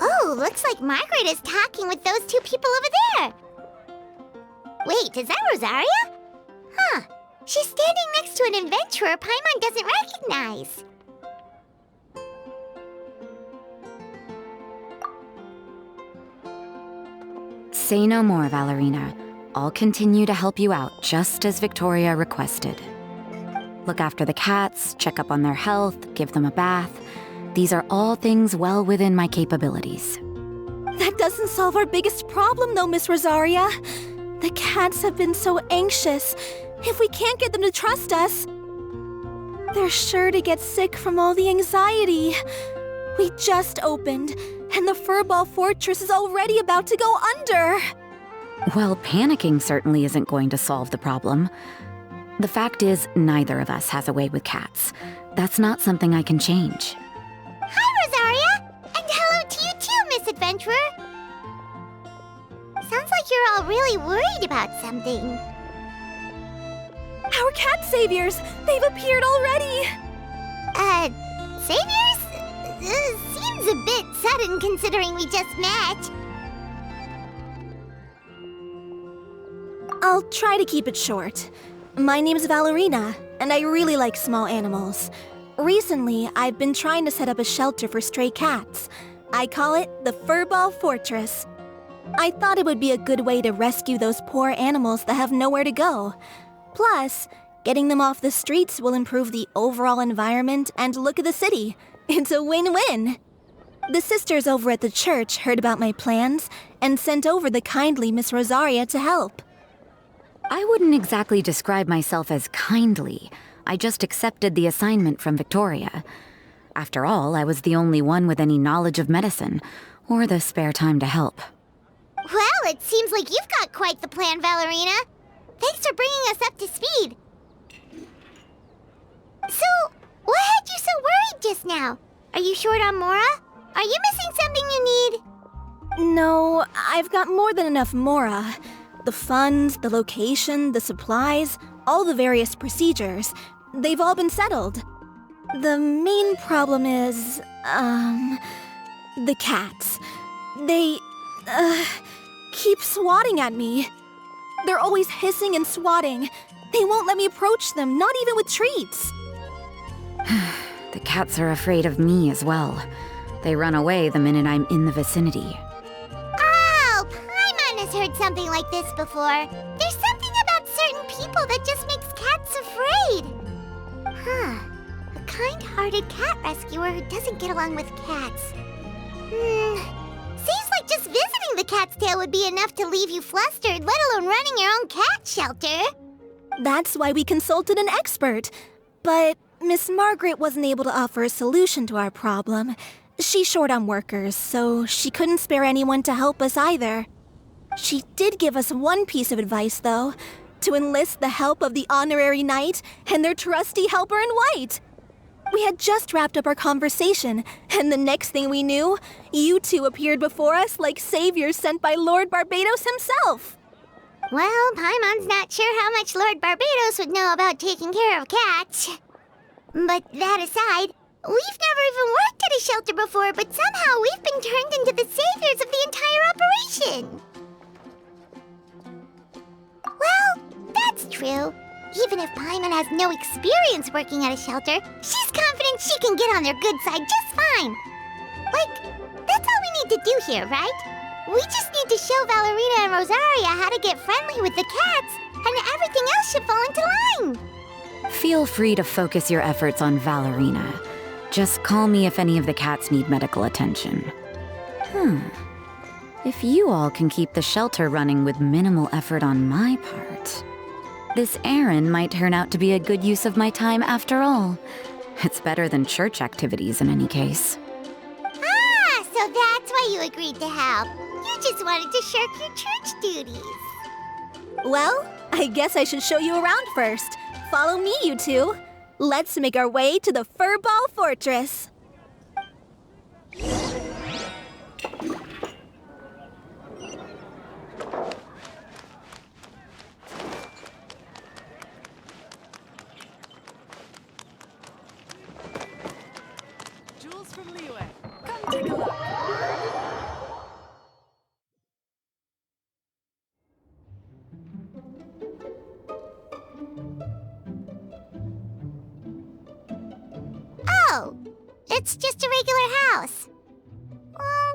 Oh, looks like Margaret is talking with those two people over there. Wait, is that Rosaria? Huh. She's standing next to an adventurer Paimon doesn't recognize. Say no more, Valerina. I'll continue to help you out, just as Victoria requested. Look after the cats, check up on their health, give them a bath. These are all things well within my capabilities. That doesn't solve our biggest problem, though, Miss Rosaria. The cats have been so anxious. If we can't get them to trust us, they're sure to get sick from all the anxiety. We just opened, and the Furball Fortress is already about to go under. Well, panicking certainly isn't going to solve the problem. The fact is, neither of us has a way with cats. That's not something I can change. Hi, Rosaria! And hello to you too, Miss Adventurer! Sounds like you're all really worried about something. Our cat saviors! They've appeared already! Saviors? Seems a bit sudden considering we just met. I'll try to keep it short. My name's Valerina, and I really like small animals. Recently, I've been trying to set up a shelter for stray cats. I call it the Furball Fortress. I thought it would be a good way to rescue those poor animals that have nowhere to go. Plus, getting them off the streets will improve the overall environment and look of the city. It's a win-win. The sisters over at the church heard about my plans and sent over the kindly Miss Rosaria to help. I wouldn't exactly describe myself as kindly. I just accepted the assignment from Victoria. After all, I was the only one with any knowledge of medicine, or the spare time to help. Well, it seems like you've got quite the plan, Valerina. Thanks for bringing us up to speed. So, what had you so worried just now? Are you short on Mora? Are you missing something you need? No, I've got more than enough Mora. The funds, the location, the supplies, all the various procedures. They've all been settled. The main problem is, the cats. They, keep swatting at me. They're always hissing and swatting. They won't let me approach them, not even with treats. The cats are afraid of me as well. They run away the minute I'm in the vicinity. Oh, Paimon has heard something like this before. There's something about certain people that just makes cats afraid. Huh. A kind-hearted cat rescuer who doesn't get along with cats. Seems like just visiting the cat's tail would be enough to leave you flustered, let alone running your own cat shelter. That's why we consulted an expert. But Miss Margaret wasn't able to offer a solution to our problem. She's short on workers, so she couldn't spare anyone to help us either. She did give us one piece of advice, though, to enlist the help of the Honorary Knight and their trusty helper in white. We had just wrapped up our conversation, and the next thing we knew, you two appeared before us like saviors sent by Lord Barbados himself. Well, Paimon's not sure how much Lord Barbados would know about taking care of cats. But that aside, we've never even worked at a shelter before, but somehow we've been turned into the saviors of the entire operation. Well, that's true. Even if Paimon has no experience working at a shelter, she's confident she can get on their good side just fine. Like, that's all we need to do here, right? We just need to show Valerina and Rosaria how to get friendly with the cats, and everything else should fall into line. Feel free to focus your efforts on Valerina. Just call me if any of the cats need medical attention. If you all can keep the shelter running with minimal effort on my part, this errand might turn out to be a good use of my time after all. It's better than church activities in any case. Ah, so that's why you agreed to help. You just wanted to shirk your church duties. Well, I guess I should show you around first. Follow me, you two. Let's make our way to the Furball Fortress. Jules from Liyue. Come take a look. Oh, it's just a regular house.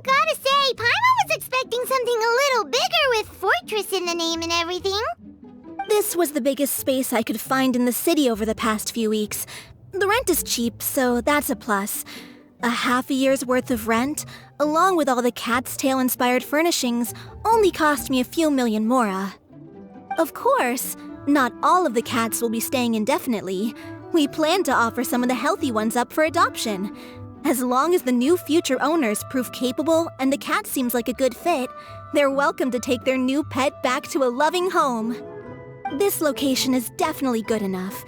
Gotta say, Paimon was expecting something a little bigger with fortress in the name and everything. This was the biggest space I could find in the city over the past few weeks. The rent is cheap, so that's a plus. A half a year's worth of rent, along with all the Cat's Tail-inspired furnishings, only cost me a few million mora. Of course, not all of the cats will be staying indefinitely. We plan to offer some of the healthy ones up for adoption. As long as the new future owners prove capable and the cat seems like a good fit, they're welcome to take their new pet back to a loving home. This location is definitely good enough.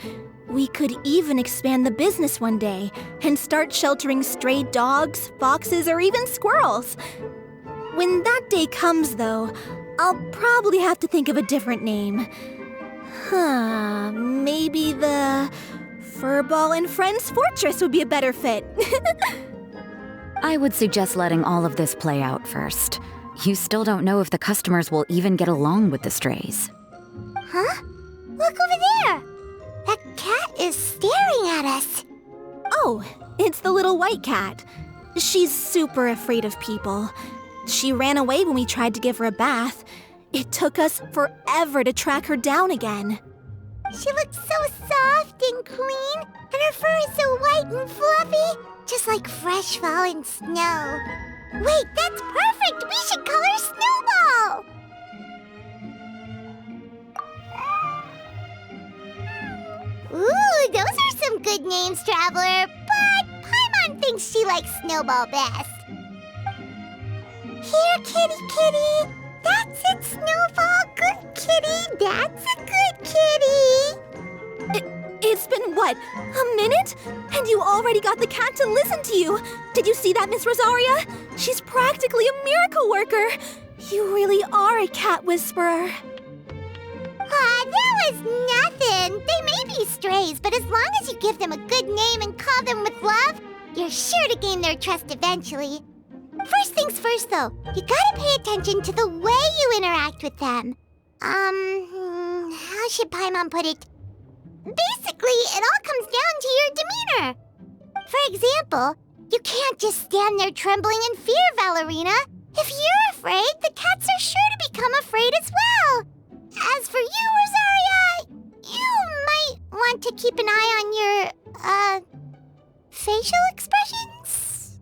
We could even expand the business one day and start sheltering stray dogs, foxes, or even squirrels. When that day comes, though, I'll probably have to think of a different name. Maybe the Furball and Friends Fortress would be a better fit. I would suggest letting all of this play out first. You still don't know if the customers will even get along with the strays. Huh? Look over there! That cat is staring at us. Oh, it's the little white cat. She's super afraid of people. She ran away when we tried to give her a bath. It took us forever to track her down again. She looks so soft and clean, and her fur is so white and fluffy, just like fresh fallen snow. Wait, that's perfect! We should call her Snowball! Ooh, those are some good names, Traveler, but Paimon thinks she likes Snowball best. Here, kitty! That's it, Snowball! Good kitty! That's a good kitty! It's been, what, a minute? And you already got the cat to listen to you! Did you see that, Miss Rosaria? She's practically a miracle worker! You really are a cat whisperer. That was nothing! They may be strays, but as long as you give them a good name and call them with love, you're sure to gain their trust eventually. First things first, though, you gotta pay attention to the way you interact with them. How should Paimon put it? Basically, it all comes down to your demeanor. For example, you can't just stand there trembling in fear, Valerina. If you're afraid, the cats are sure to become afraid as well. As for you, Rosaria, you might want to keep an eye on your, facial expressions.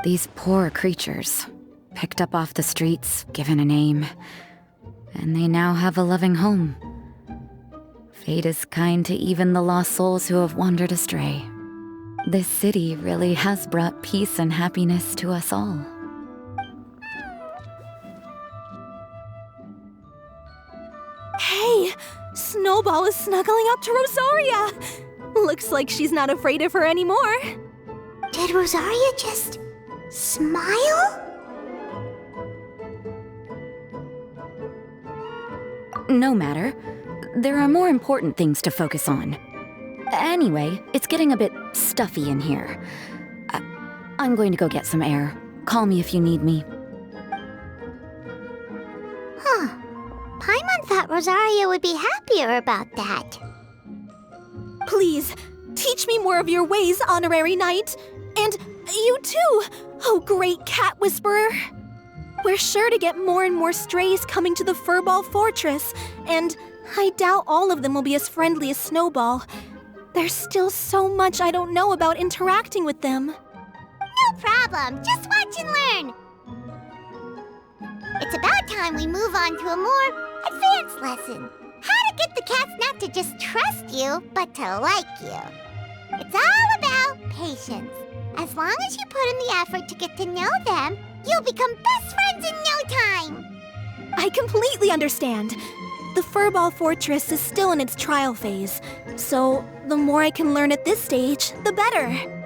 These poor creatures, picked up off the streets, given a name, and they now have a loving home. Fate is kind to even the lost souls who have wandered astray. This city really has brought peace and happiness to us all. Hey, Snowball is snuggling up to Rosaria. Looks like she's not afraid of her anymore. Did Rosaria just smile? No matter. There are more important things to focus on. Anyway, it's getting a bit stuffy in here. I'm going to go get some air. Call me if you need me. Huh. Paimon thought Rosaria would be happier about that. Please, teach me more of your ways, Honorary Knight. And you too, oh great cat whisperer. We're sure to get more and more strays coming to the Furball Fortress, and I doubt all of them will be as friendly as Snowball. There's still so much I don't know about interacting with them. No problem. Just watch and learn. It's about time we move on to a more advanced lesson. How to get the cats not to just trust you, but to like you. It's all about patience. As long as you put in the effort to get to know them, you'll become best friends in no time. I completely understand. The Furball Fortress is still in its trial phase, so the more I can learn at this stage, the better.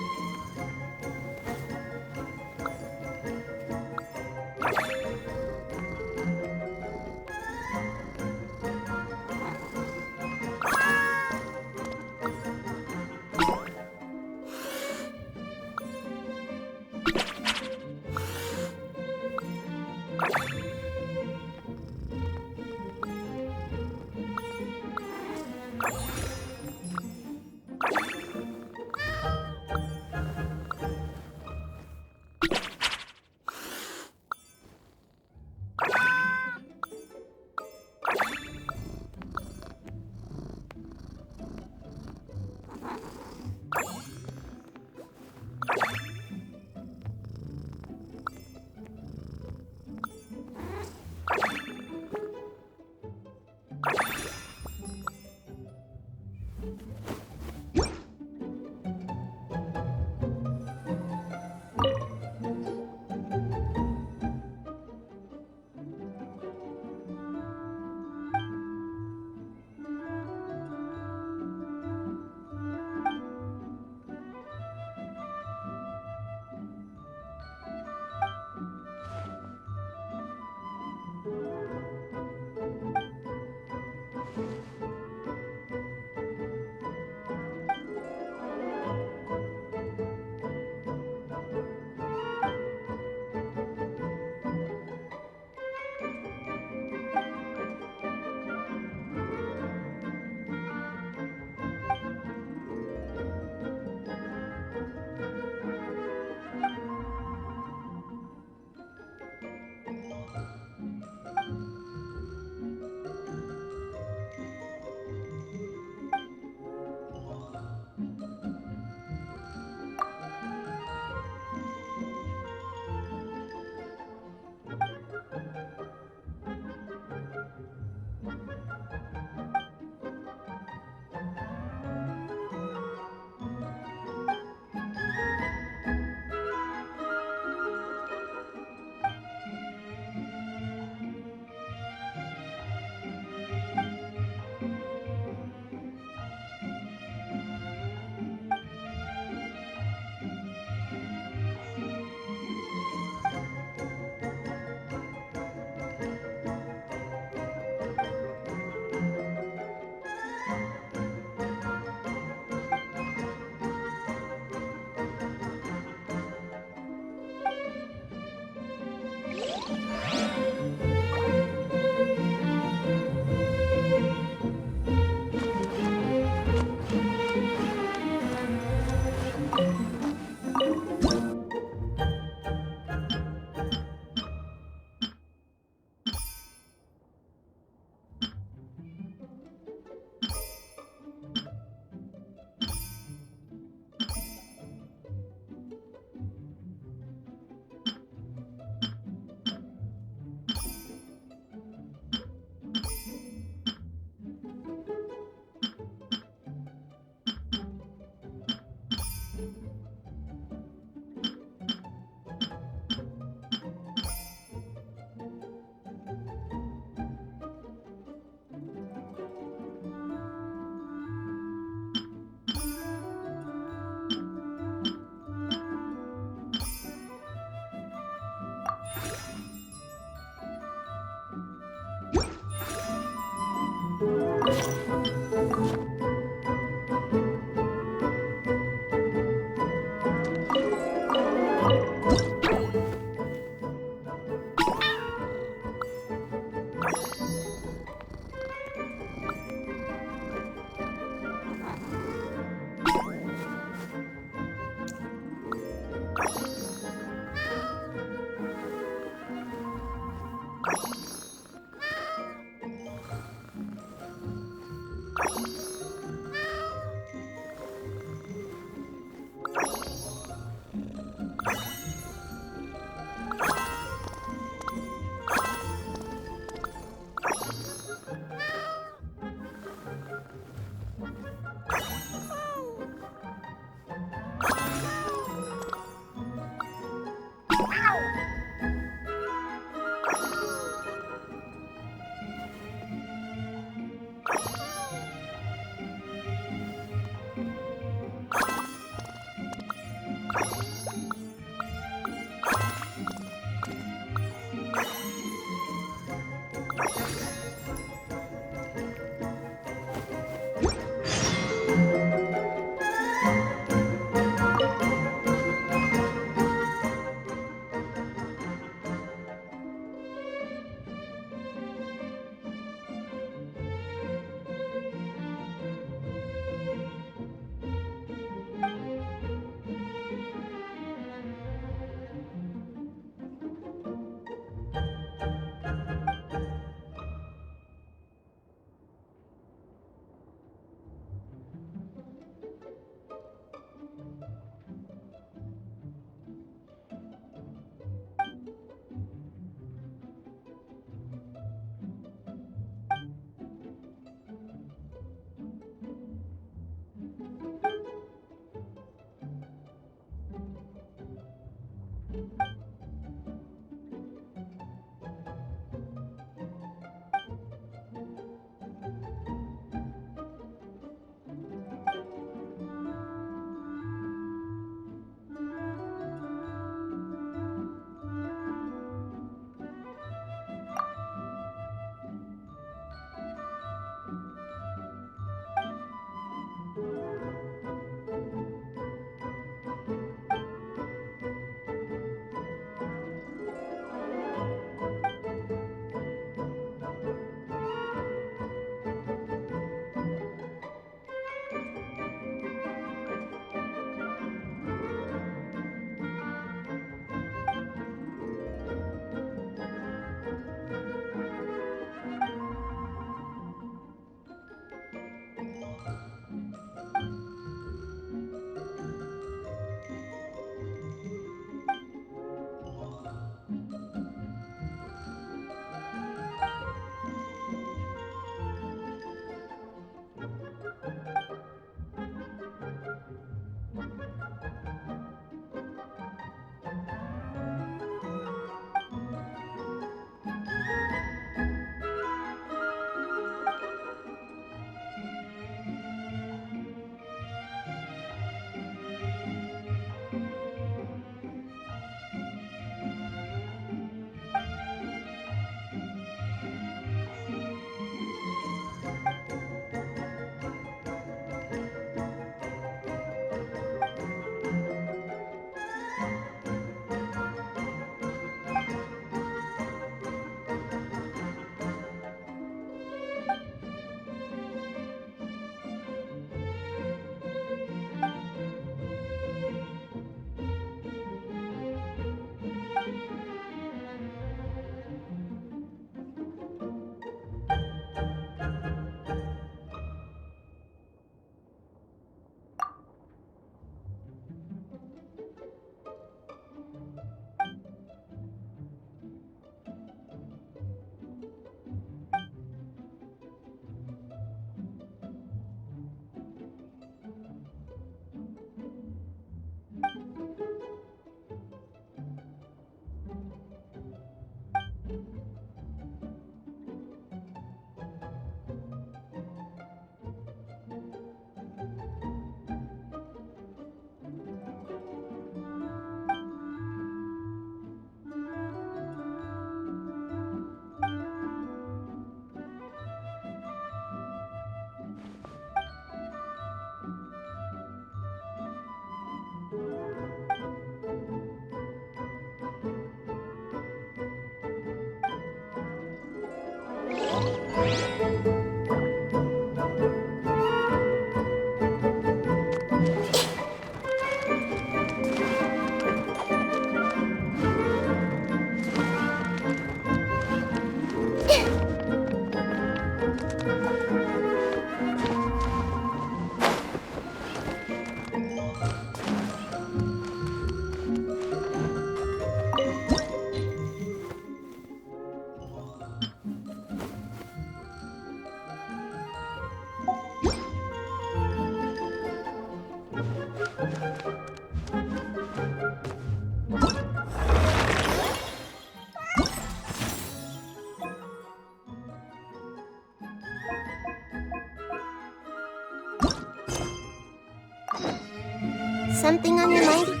something on your mind?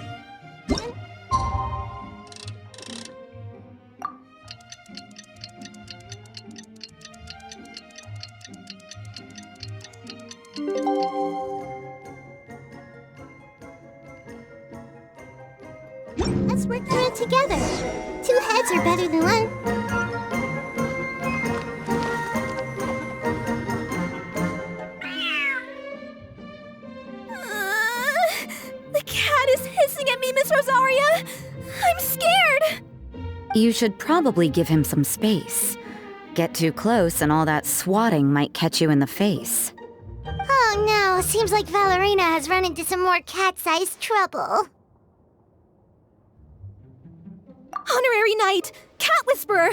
Let's work through it together. 2 heads are better than 1. The cat is hissing at me, Miss Rosaria. I'm scared. You should probably give him some space. Get too close and all that swatting might catch you in the face. Oh no, seems like Valerina has run into some more cat-sized trouble. Honorary Knight, Cat Whisperer.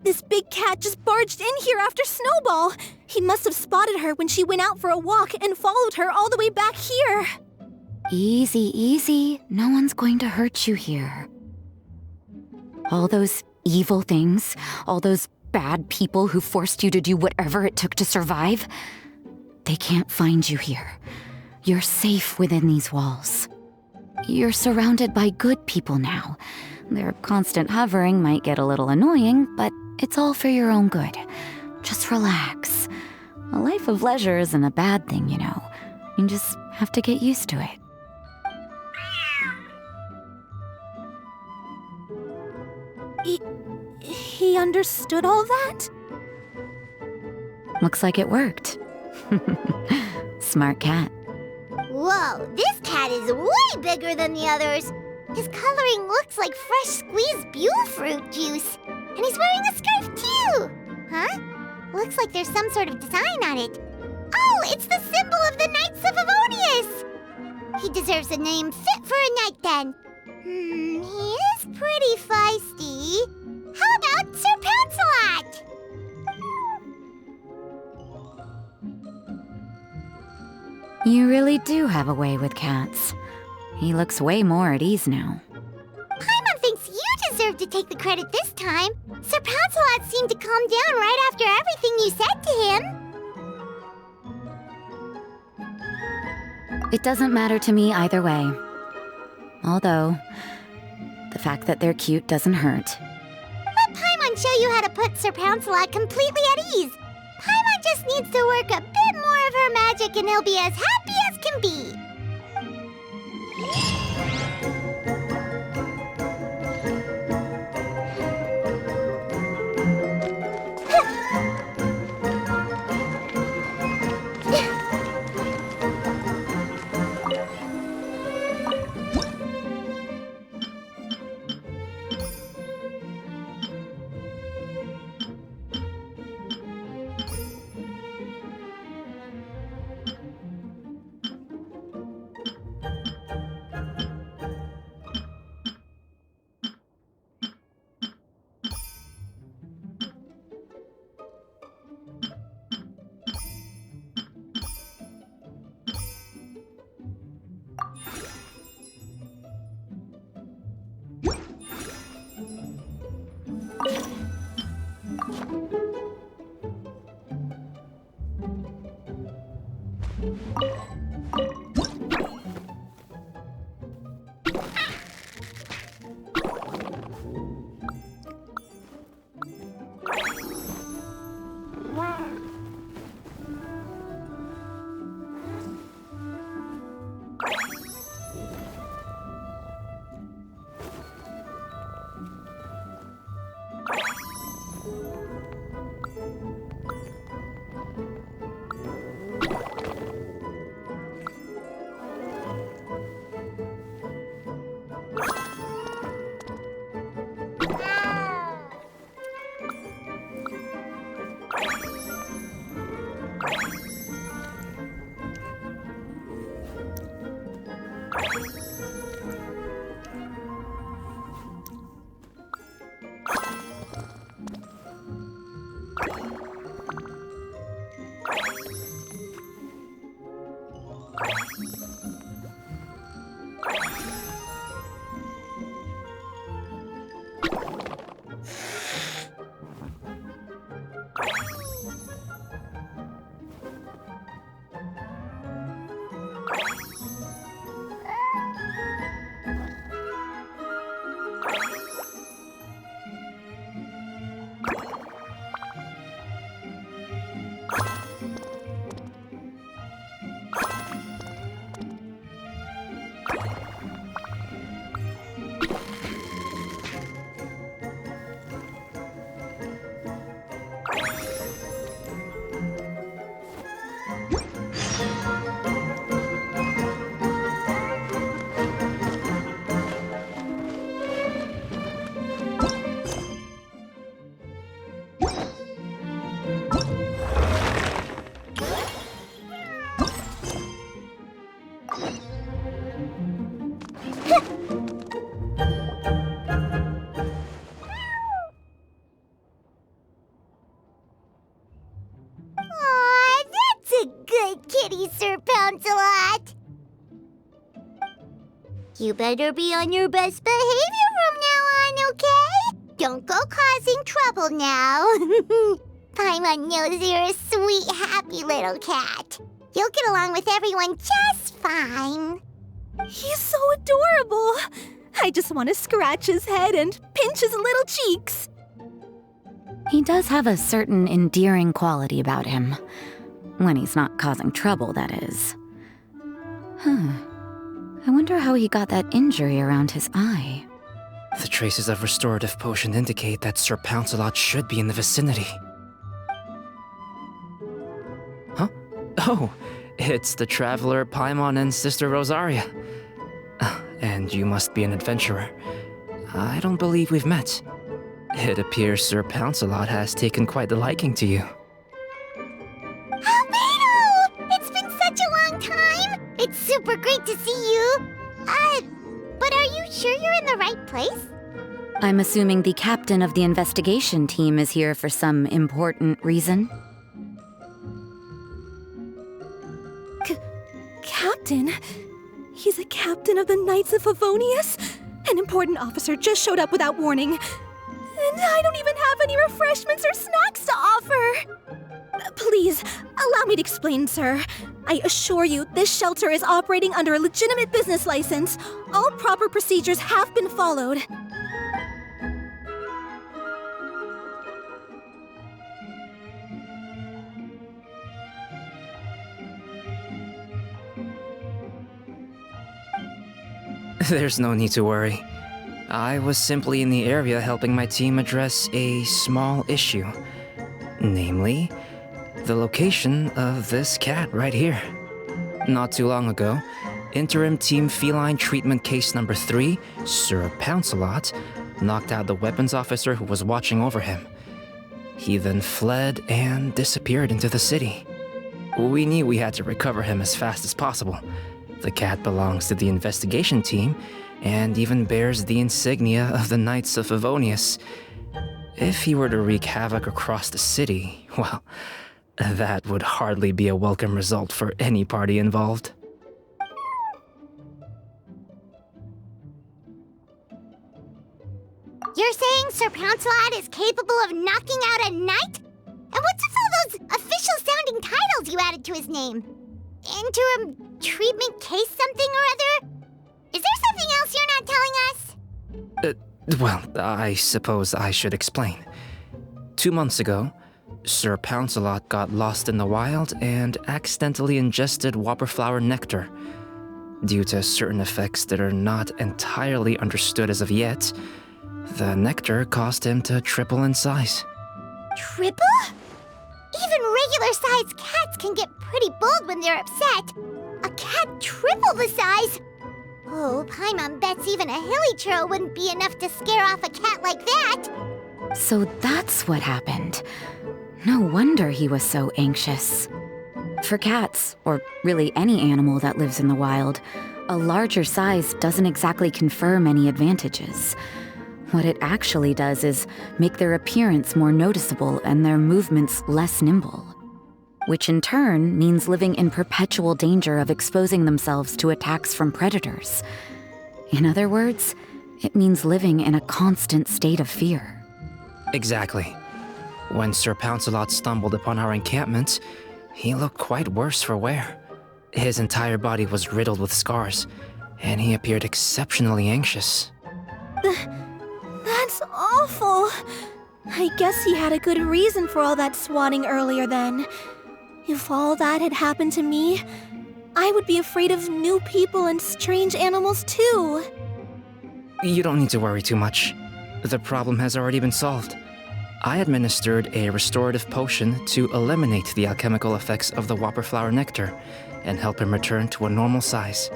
This big cat just barged in here after Snowball. He must have spotted her when she went out for a walk and followed her all the way back here. Easy, easy. No one's going to hurt you here. All those evil things, all those bad people who forced you to do whatever it took to survive, they can't find you here. You're safe within these walls. You're surrounded by good people now. Their constant hovering might get a little annoying, but it's all for your own good. Just relax. A life of leisure isn't a bad thing, you know. You just have to get used to it. He understood all that? Looks like it worked. Smart cat. Whoa, this cat is way bigger than the others. His coloring looks like fresh squeezed Buell fruit juice. And he's wearing a scarf too! Huh? Looks like there's some sort of design on it. Oh, it's the symbol of the Knights of Avonius! He deserves a name fit for a knight then. He is pretty feisty. How about Sir Pouncelot? You really do have a way with cats. He looks way more at ease now. Paimon thinks you deserve to take the credit this time. Sir Pouncelot seemed to calm down right after everything you said to him. It doesn't matter to me either way. Although, the fact that they're cute doesn't hurt. Let Paimon show you how to put Sir Pouncelot completely at ease. Paimon just needs to work a bit more of her magic and he'll be as happy as can be. Sir Pouncelot. You better be on your best behavior from now on, okay? Don't go causing trouble now. Paimon knows you're a sweet, happy little cat. You'll get along with everyone just fine. He's so adorable. I just want to scratch his head and pinch his little cheeks. He does have a certain endearing quality about him. When he's not causing trouble, that is. I wonder how he got that injury around his eye. The traces of restorative potion indicate that Sir Pouncelot should be in the vicinity. Huh? Oh, it's the traveler Paimon and Sister Rosaria. And you must be an adventurer. I don't believe we've met. It appears Sir Pouncelot has taken quite the liking to you. Albedo! It's been such a long time! It's super great to see you. But are you sure you're in the right place? I'm assuming the captain of the investigation team is here for some important reason. Captain? He's a captain of the Knights of Favonius? An important officer just showed up without warning. And I don't even have any refreshments or snacks to offer. Please, allow me to explain, sir. I assure you, this shelter is operating under a legitimate business license. All proper procedures have been followed. There's no need to worry. I was simply in the area helping my team address a small issue. Namely, the location of this cat right here. Not too long ago, Interim Team Feline Treatment Case Number 3, Sir Pouncelot, knocked out the weapons officer who was watching over him. He then fled and disappeared into the city. We knew we had to recover him as fast as possible. The cat belongs to the investigation team and even bears the insignia of the Knights of Favonius. If he were to wreak havoc across the city, well, that would hardly be a welcome result for any party involved. You're saying Sir Pouncelot is capable of knocking out a knight? And what's with all those official-sounding titles you added to his name? Interim treatment case something or other? Is there something else you're not telling us? Well, I suppose I should explain. 2 months ago, Sir Pouncelot got lost in the wild and accidentally ingested whopperflower nectar. Due to certain effects that are not entirely understood as of yet, the nectar caused him to triple in size. Triple? Even regular-sized cats can get pretty bold when they're upset. A cat triple the size? Oh, Paimon bets even a hilly churl wouldn't be enough to scare off a cat like that. So that's what happened. No wonder he was so anxious. For cats, or really any animal that lives in the wild, a larger size doesn't exactly confer many advantages. What it actually does is make their appearance more noticeable and their movements less nimble, which in turn means living in perpetual danger of exposing themselves to attacks from predators. In other words, it means living in a constant state of fear. Exactly. When Sir Pouncelot stumbled upon our encampment, he looked quite worse for wear. His entire body was riddled with scars, and he appeared exceptionally anxious. That's awful. I guess he had a good reason for all that swatting earlier then. If all that had happened to me, I would be afraid of new people and strange animals too. You don't need to worry too much. The problem has already been solved. I administered a restorative potion to eliminate the alchemical effects of the whopperflower nectar and help him return to a normal size.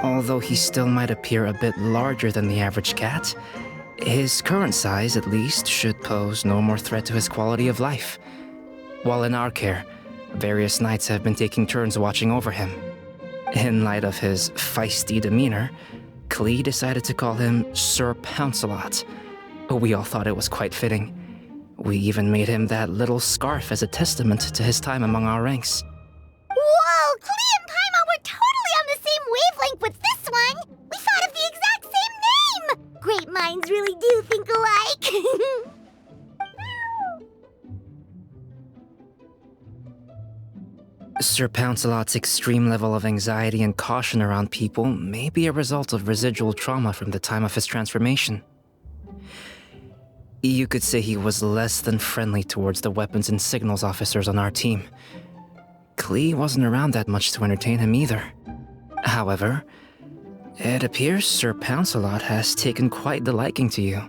Although he still might appear a bit larger than the average cat, his current size, at least, should pose no more threat to his quality of life. While in our care, various knights have been taking turns watching over him. In light of his feisty demeanor, Klee decided to call him Sir Pouncelot. We all thought it was quite fitting. We even made him that little scarf as a testament to his time among our ranks. Whoa, Cleo! minds really do think alike. Sir Pouncelot's extreme level of anxiety and caution around people may be a result of residual trauma from the time of his transformation. You could say he was less than friendly towards the weapons and signals officers on our team. Klee wasn't around that much to entertain him either. However, it appears Sir Pouncelot has taken quite the liking to you.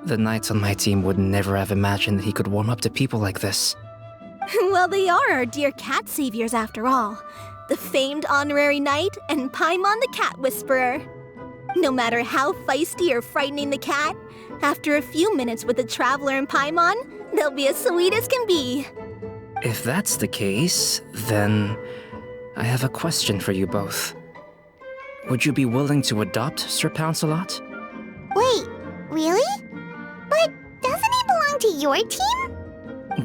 The knights on my team would never have imagined that he could warm up to people like this. Well, they are our dear cat saviors after all. The famed honorary knight and Paimon the cat whisperer. No matter how feisty or frightening the cat, after a few minutes with the traveler and Paimon, they'll be as sweet as can be. If that's the case, then I have a question for you both. Would you be willing to adopt Sir Pouncelot? Wait, really? But doesn't he belong to your team?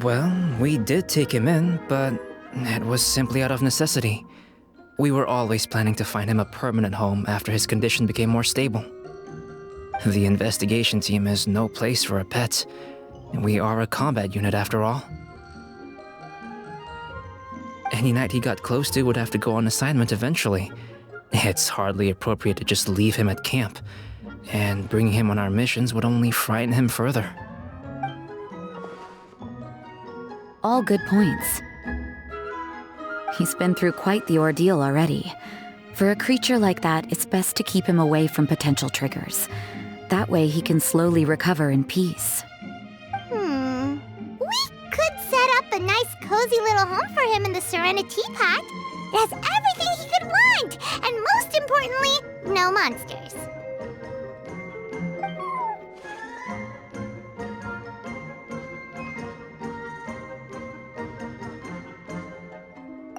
Well, we did take him in, but it was simply out of necessity. We were always planning to find him a permanent home after his condition became more stable. The investigation team is no place for a pet. We are a combat unit after all. Any knight he got close to would have to go on assignment eventually. It's hardly appropriate to just leave him at camp, and bringing him on our missions would only frighten him further. All good points. He's been through quite the ordeal already. For a creature like that, it's best to keep him away from potential triggers. That way he can slowly recover in peace. We could set up a nice cozy little home for him in the Serenity Pot. It has everything he could want, and most importantly, no monsters.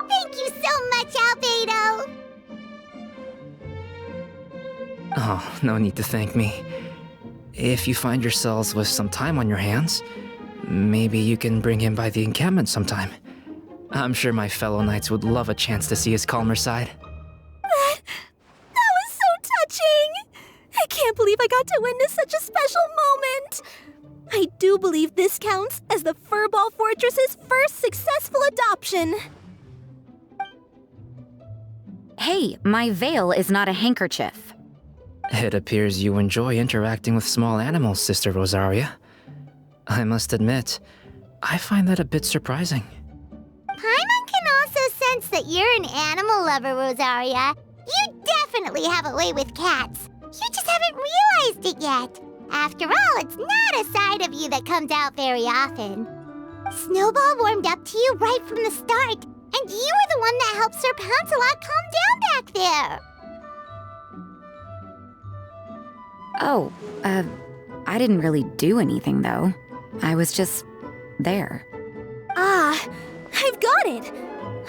Thank you so much, Albedo! Oh, no need to thank me. If you find yourselves with some time on your hands, maybe you can bring him by the encampment sometime. I'm sure my fellow knights would love a chance to see his calmer side. That was so touching! I can't believe I got to witness such a special moment! I do believe this counts as the Furball Fortress's first successful adoption. Hey, my veil is not a handkerchief. It appears you enjoy interacting with small animals, Sister Rosaria. I must admit, I find that a bit surprising. Paimon can also sense that you're an animal lover, Rosaria. You definitely have a way with cats. You just haven't realized it yet. After all, it's not a side of you that comes out very often. Snowball warmed up to you right from the start, and you were the one that helped Sir Pouncelot calm down back there. Oh, I didn't really do anything though. I was just there. Ah, I've got it!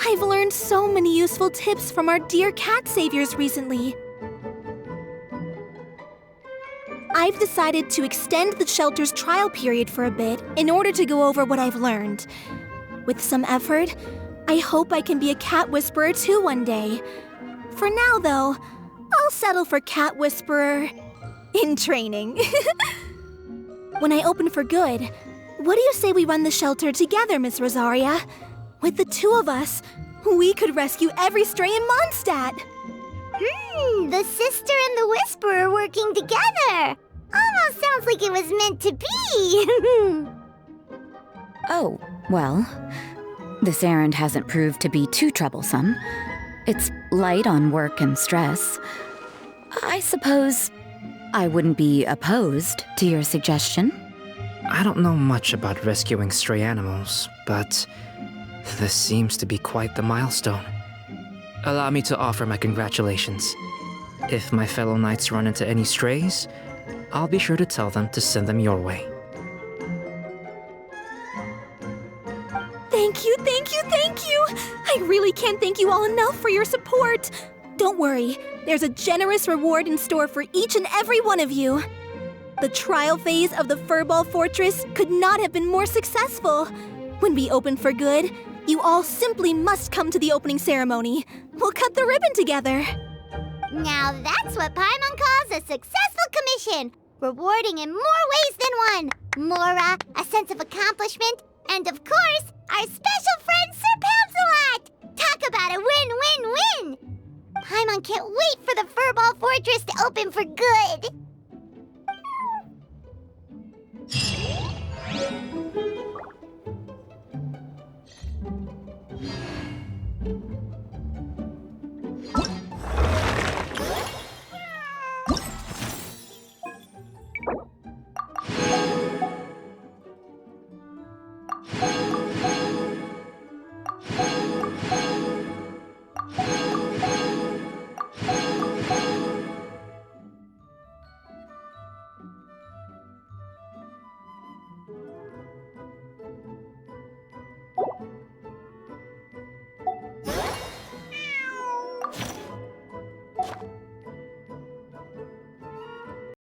I've learned so many useful tips from our dear cat saviors recently. I've decided to extend the shelter's trial period for a bit in order to go over what I've learned. With some effort, I hope I can be a cat whisperer too one day. For now, though, I'll settle for cat whisperer in training. When I open for good, what do you say we run the shelter together, Miss Rosaria? With the two of us, we could rescue every stray in Mondstadt. The sister and the whisperer working together. Almost sounds like it was meant to be. Oh, well, this errand hasn't proved to be too troublesome. It's light on work and stress. I suppose I wouldn't be opposed to your suggestion. I don't know much about rescuing stray animals, but this seems to be quite the milestone. Allow me to offer my congratulations. If my fellow knights run into any strays, I'll be sure to tell them to send them your way. Thank you, thank you, thank you! I really can't thank you all enough for your support. Don't worry, there's a generous reward in store for each and every one of you. The trial phase of the Furball Fortress could not have been more successful. When we open for good, you all simply must come to the opening ceremony. We'll cut the ribbon together. Now that's what Paimon calls a successful commission. Rewarding in more ways than one. Mora, a sense of accomplishment, and of course, our special friend Sir Pouncelot! Talk about a win-win-win! Paimon can't wait for the Furball Fortress to open for good!